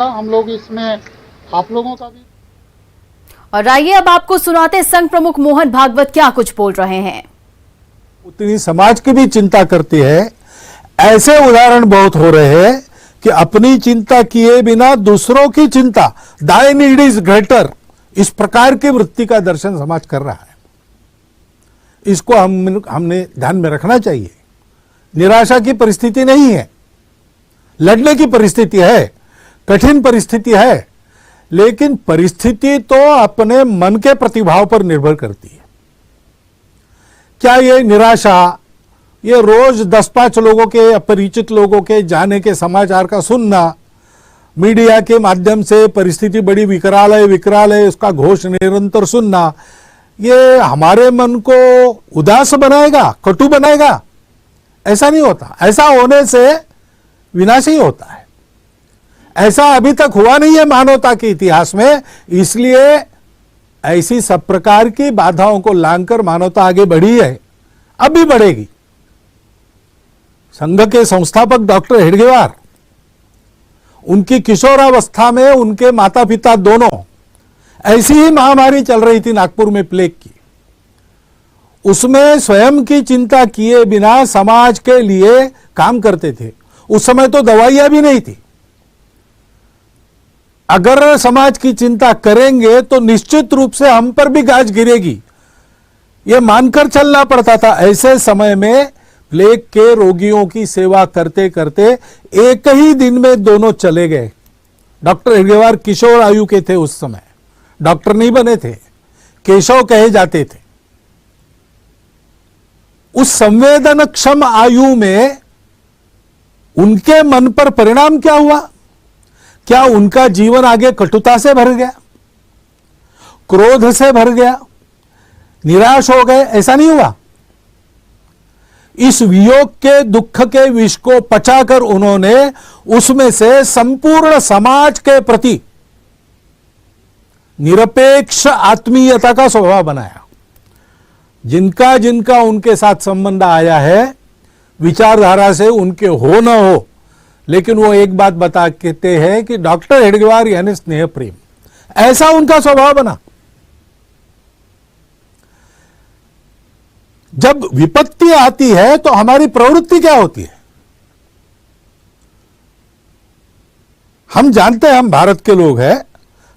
हम लोग इसमें आप लोगों का भी। और आइए अब आपको सुनाते संघ प्रमुख मोहन भागवत क्या कुछ बोल रहे हैं। उतनी समाज की भी चिंता करती है। ऐसे उदाहरण बहुत हो रहे हैं कि अपनी चिंता किए बिना दूसरों की चिंता, दाई नीड इज ग्रेटर, इस प्रकार की वृत्ति का दर्शन समाज कर रहा है। इसको हमने ध्यान में रखना चाहिए। निराशा की परिस्थिति नहीं है, लड़ने की परिस्थिति है, कठिन परिस्थिति है, लेकिन परिस्थिति तो अपने मन के प्रतिभाव पर निर्भर करती है। क्या ये निराशा, ये रोज 10-5 लोगों के, अपरिचित लोगों के जाने के समाचार का सुनना, मीडिया के माध्यम से परिस्थिति बड़ी विकराल है उसका घोष निरंतर सुनना, ये हमारे मन को उदास बनाएगा, कटु बनाएगा? ऐसा नहीं होता। ऐसा होने से विनाश ही होता है। ऐसा अभी तक हुआ नहीं है मानवता के इतिहास में, इसलिए ऐसी सब प्रकार की बाधाओं को लांघकर मानवता आगे बढ़ी है, अब भी बढ़ेगी। संघ के संस्थापक डॉक्टर हेडगेवार, उनकी किशोरावस्था में उनके माता पिता दोनों, ऐसी ही महामारी चल रही थी नागपुर में प्लेग की, उसमें स्वयं की चिंता किए बिना समाज के लिए काम करते थे। उस समय तो दवाइयां भी नहीं थी। अगर समाज की चिंता करेंगे तो निश्चित रूप से हम पर भी गाज गिरेगी, यह मानकर चलना पड़ता था। ऐसे समय में प्लेग के रोगियों की सेवा करते करते एक ही दिन में दोनों चले गए। डॉक्टर हेडगेवार किशोर आयु के थे, उस समय डॉक्टर नहीं बने थे, केशव कहे जाते थे। उस संवेदनक्षम आयु में उनके मन पर परिणाम क्या हुआ? क्या उनका जीवन आगे कटुता से भर गया, क्रोध से भर गया, निराश हो गए? ऐसा नहीं हुआ। इस वियोग के, दुख के विष को पचाकर उन्होंने उसमें से संपूर्ण समाज के प्रति निरपेक्ष आत्मीयता का स्वभाव बनाया। जिनका जिनका उनके साथ संबंध आया है, विचारधारा से उनके हो न हो, लेकिन वो एक बात बता कहते हैं कि डॉक्टर हेडगेवार यानी स्नेह प्रेम, ऐसा उनका स्वभाव बना। जब विपत्ति आती है तो हमारी प्रवृत्ति क्या होती है? हम जानते हैं, हम भारत के लोग हैं,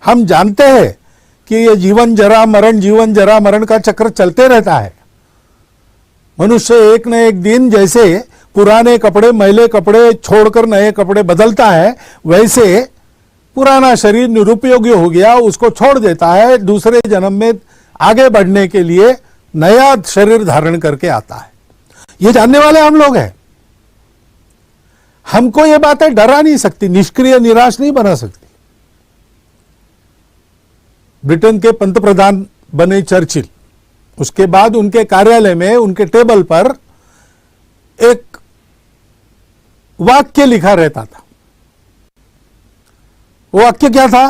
हम जानते हैं कि ये जीवन जरा मरण का चक्र चलते रहता है। मनुष्य एक न एक दिन जैसे पुराने कपड़े, मैले कपड़े छोड़कर नए कपड़े बदलता है, वैसे पुराना शरीर निरुपयोगी हो गया, उसको छोड़ देता है, दूसरे जन्म में आगे बढ़ने के लिए नया शरीर धारण करके आता है। ये जानने वाले हम लोग हैं। हमको ये बातें डरा नहीं सकती, निष्क्रिय निराश नहीं बना सकती। ब्रिटेन के पंतप्रधान बने चर्चिल, उसके बाद उनके कार्यालय में, उनके टेबल पर एक वाक्य लिखा रहता था। वो वाक्य क्या था?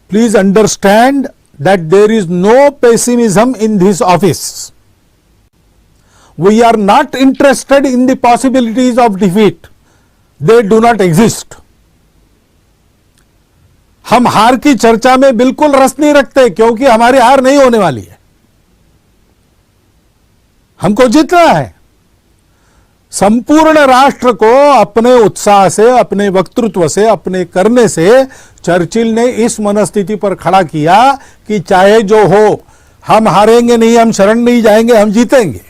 Please understand that there is no pessimism in this office, we are not interested in the possibilities of defeat, they do not exist. हम हार की चर्चा में बिल्कुल रस नहीं रखते, क्योंकि हमारी हार नहीं होने वाली है, हमको जीतना है। संपूर्ण राष्ट्र को अपने उत्साह से, अपने वक्तृत्व से, अपने करने से चर्चिल ने इस मनस्थिति पर खड़ा किया कि चाहे जो हो, हम हारेंगे नहीं, हम शरण नहीं जाएंगे, हम जीतेंगे।